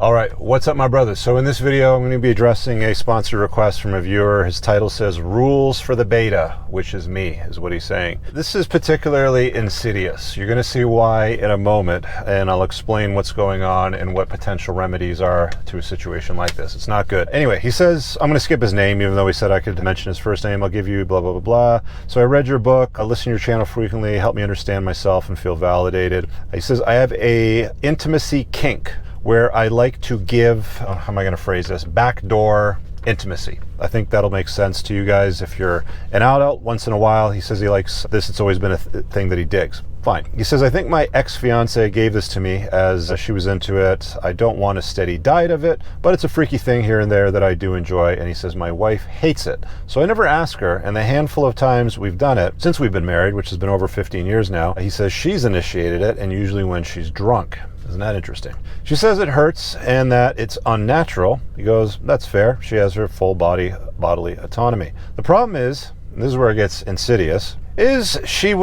All right, what's up, my brothers? So in this video, I'm going to be addressing a sponsored request from a viewer. His title says, Rules for the Beta, which is me, is what he's saying. This is particularly insidious. You're going to see why in a moment, and I'll explain what's going on and what potential remedies are to a situation like this. It's not good. Anyway, he says, I'm going to skip his name, even though he said I could mention his first name. I'll give you blah, blah, blah, blah. So I read your book. I listen to your channel frequently. Help me understand myself and feel validated. He says, I have a intimacy kink where I like to give, how am I going to phrase this, backdoor intimacy. I think that'll make sense to you guys if you're an adult. Once in a while, he says he likes this. It's always been a thing that he digs. Fine. He says, I think my ex-fiance gave this to me as she was into it. I don't want a steady diet of it, but it's a freaky thing here and there that I do enjoy. And he says, my wife hates it. So I never ask her, and the handful of times we've done it, since we've been married, which has been over 15 years now, he says she's initiated it, and usually when she's drunk. Isn't that interesting? She says it hurts and that it's unnatural. He goes, that's fair. She has her full bodily autonomy. The problem is, and this is where it gets insidious, is she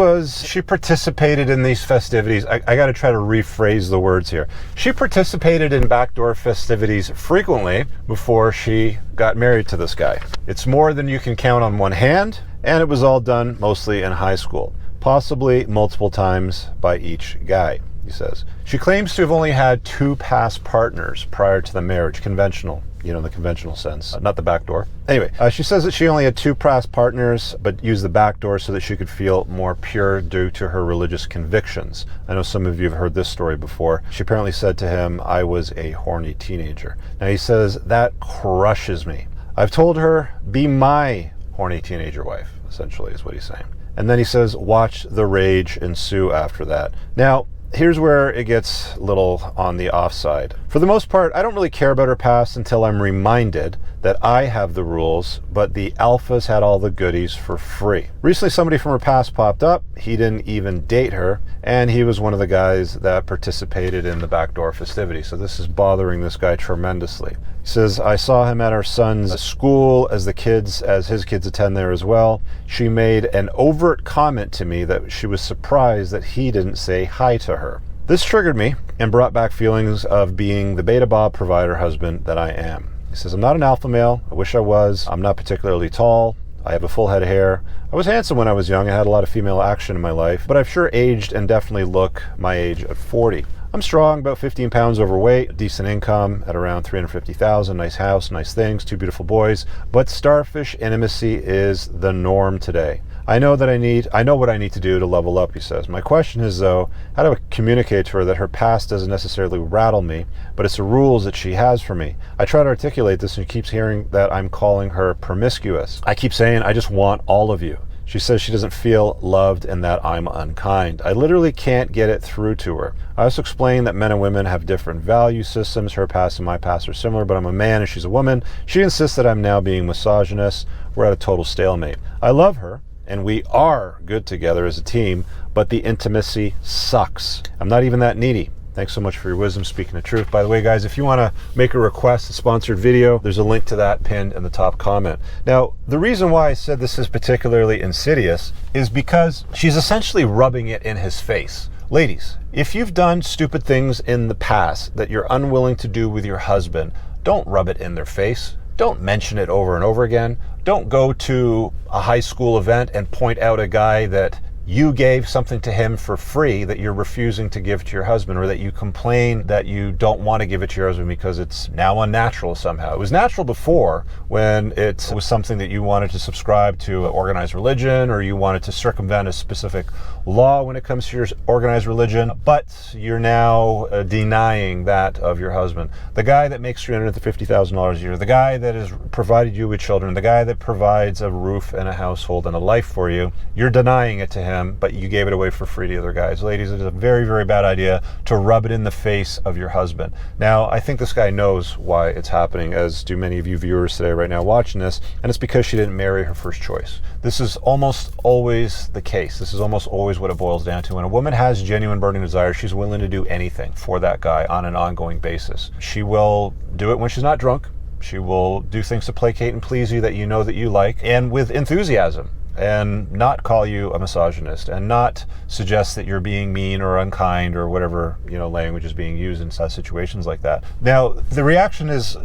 participated in these festivities. I got to try to rephrase the words here. She participated in backdoor festivities frequently before she got married to this guy. It's more than you can count on one hand, and it was all done mostly in high school, possibly multiple times by each guy. He says, she claims to have only had 2 past partners prior to the marriage, conventional, you know, in the conventional sense, not the back door. Anyway, she says that she only had 2 past partners, but used the back door so that she could feel more pure due to her religious convictions. I know some of you have heard this story before. She apparently said to him, I was a horny teenager. Now he says, that crushes me. I've told her, be my horny teenager wife, essentially is what he's saying. And then he says, watch the rage ensue after that. Now, here's where it gets a little on the offside. For the most part, I don't really care about her past until I'm reminded that I have the rules, but the alphas had all the goodies for free. Recently, somebody from her past popped up. He didn't even date her, and he was one of the guys that participated in the backdoor festivity. So this is bothering this guy tremendously. He says, I saw him at our son's school as his kids attend there as well. She made an overt comment to me that she was surprised that he didn't say hi to her. This triggered me and brought back feelings of being the beta bob provider husband that I am. He says, I'm not an alpha male. I wish I was. I'm not particularly tall. I have a full head of hair. I was handsome when I was young. I had a lot of female action in my life, but I've sure aged and definitely look my age at 40. I'm strong, about 15 pounds overweight, decent income at around $350,000, nice house, nice things, 2 beautiful boys, but starfish intimacy is the norm today. I know what I need to do to level up, he says. My question is, though, how do I communicate to her that her past doesn't necessarily rattle me, but it's the rules that she has for me? I try to articulate this and she keeps hearing that I'm calling her promiscuous. I keep saying, I just want all of you. She says she doesn't feel loved and that I'm unkind. I literally can't get it through to her. I also explain that men and women have different value systems. Her past and my past are similar, but I'm a man and she's a woman. She insists that I'm now being misogynist. We're at a total stalemate. I love her, and we are good together as a team, but the intimacy sucks. I'm not even that needy. Thanks so much for your wisdom, speaking the truth. By the way, guys, if you want to make a request, a sponsored video, there's a link to that pinned in the top comment. Now, the reason why I said this is particularly insidious is because she's essentially rubbing it in his face. Ladies, if you've done stupid things in the past that you're unwilling to do with your husband, don't rub it in their face. Don't mention it over and over again. Don't go to a high school event and point out a guy that you gave something to him for free that you're refusing to give to your husband, or that you complain that you don't want to give it to your husband because it's now unnatural somehow. It was natural before when it was something that you wanted to subscribe to an organized religion, or you wanted to circumvent a specific law when it comes to your organized religion, but you're now denying that of your husband. The guy that makes $350,000 a year, the guy that has provided you with children, the guy that provides a roof and a household and a life for you, you're denying it to him, but you gave it away for free to other guys. Ladies, it is a very, very bad idea to rub it in the face of your husband. Now, I think this guy knows why it's happening, as do many of you viewers today right now watching this, and it's because she didn't marry her first choice. This is almost always the case. This is almost always what it boils down to. When a woman has genuine burning desire, she's willing to do anything for that guy on an ongoing basis. She will do it when she's not drunk. She will do things to placate and please you that you know that you like, and with enthusiasm. and not call you a misogynist and not suggest that you're being mean or unkind or whatever, language is being used in such situations like that. Now, the reaction is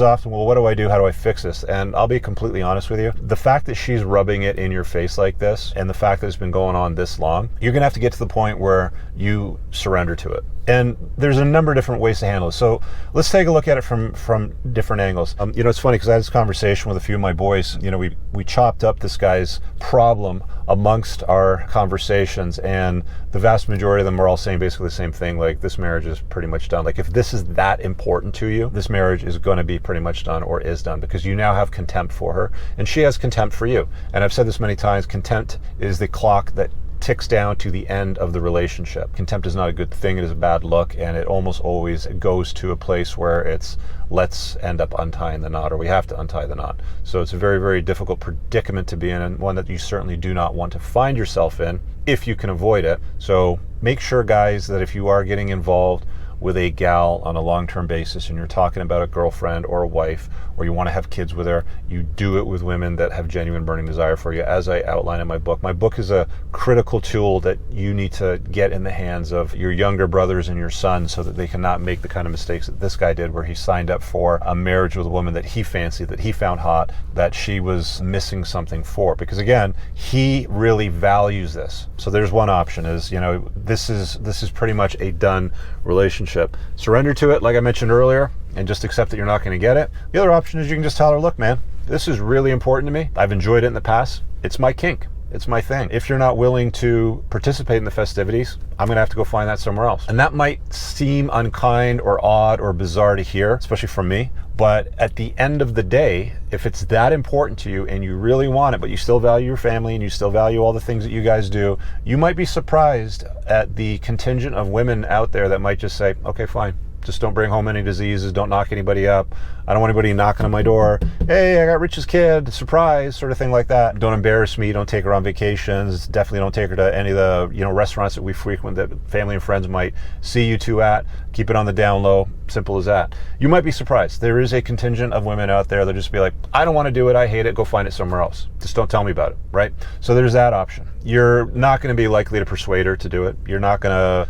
often, well, what do I do? How do I fix this? And I'll be completely honest with you. The fact that she's rubbing it in your face like this and the fact that it's been going on this long, you're going to have to get to the point where you surrender to it. And there's a number of different ways to handle it. So let's take a look at it from different angles. It's funny because I had this conversation with a few of my boys. We chopped up this guy's problem amongst our conversations, and the vast majority of them are all saying basically the same thing, like this marriage is pretty much done. Like if this is that important to you, this marriage is going to be pretty much done or is done, because you now have contempt for her and she has contempt for you. And I've said this many times, contempt is the clock that ticks down to the end of the relationship. Contempt is not a good thing. It is a bad look, and it almost always goes to a place where it's let's end up untying the knot, or we have to untie the knot. So it's a very, very difficult predicament to be in, and one that you certainly do not want to find yourself in if you can avoid it. So make sure, guys, that if you are getting involved with a gal on a long-term basis and you're talking about a girlfriend or a wife, or you want to have kids with her, you do it with women that have genuine burning desire for you, as I outline in my book. My book is a critical tool that you need to get in the hands of your younger brothers and your sons so that they cannot make the kind of mistakes that this guy did, where he signed up for a marriage with a woman that he fancied, that he found hot, that she was missing something for. Because again, he really values this. So there's one option is, this is pretty much a done relationship. Surrender to it, like I mentioned earlier, and just accept that you're not going to get it. The other option is you can just tell her, look, man, this is really important to me. I've enjoyed it in the past. It's my kink. It's my thing. If you're not willing to participate in the festivities, I'm going to have to go find that somewhere else. And that might seem unkind or odd or bizarre to hear, especially from me. But at the end of the day, if it's that important to you and you really want it, but you still value your family and you still value all the things that you guys do, you might be surprised at the contingent of women out there that might just say, okay, fine. Just don't bring home any diseases. Don't knock anybody up. I don't want anybody knocking on my door. Hey, I got Rich's kid. Surprise, sort of thing like that. Don't embarrass me. Don't take her on vacations. Definitely don't take her to any of the restaurants that we frequent that family and friends might see you two at. Keep it on the down low. Simple as that. You might be surprised. There is a contingent of women out there that just be like, I don't want to do it. I hate it. Go find it somewhere else. Just don't tell me about it, right? So there's that option. You're not going to be likely to persuade her to do it.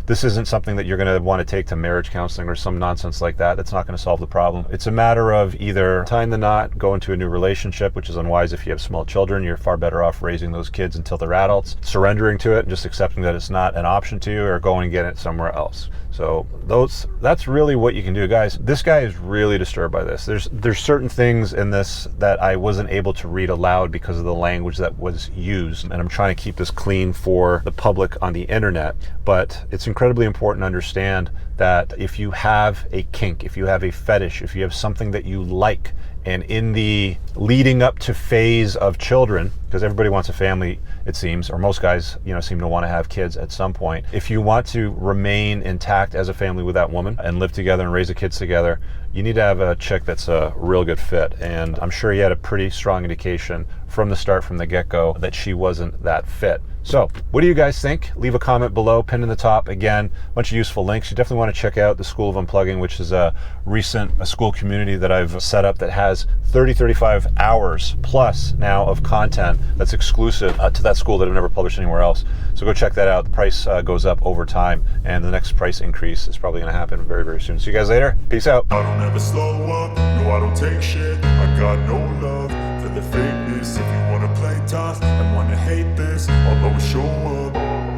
This isn't something that you're going to want to take to marriage counseling or some nonsense like that. That's not going to solve the problem. It's a matter of either tying the knot, go into a new relationship, which is unwise if you have small children. You're far better off raising those kids until they're adults, surrendering to it and just accepting that it's not an option to you, or going and getting it somewhere else. So that's really what you can do, guys. This guy is really disturbed by this. There's certain things in this that I wasn't able to read aloud because of the language that was used, and I'm trying to keep this clean for the public on the internet. But it's incredibly important to understand that if you have a kink, if you have a fetish, if you have something that you like, and in the leading up to phase of children, because everybody wants a family, it seems, or most guys, seem to want to have kids at some point. If you want to remain intact as a family with that woman and live together and raise the kids together, you need to have a chick that's a real good fit. And I'm sure he had a pretty strong indication from the start, from the get-go, that she wasn't that fit. So what do you guys think? Leave a comment below, pinned in the top. Again, a bunch of useful links. You definitely want to check out the School of Unplugging, which is a school community that I've set up that has 35 hours plus now of content that's exclusive to that school that I've never published anywhere else. So go check that out. The price goes up over time, and the next price increase is probably going to happen very, very soon. See you guys later. Peace out. I don't ever slow up, no I don't take shit. I got no love for the fakeness. If you wanna play tough and wanna hate this, I'll always show up.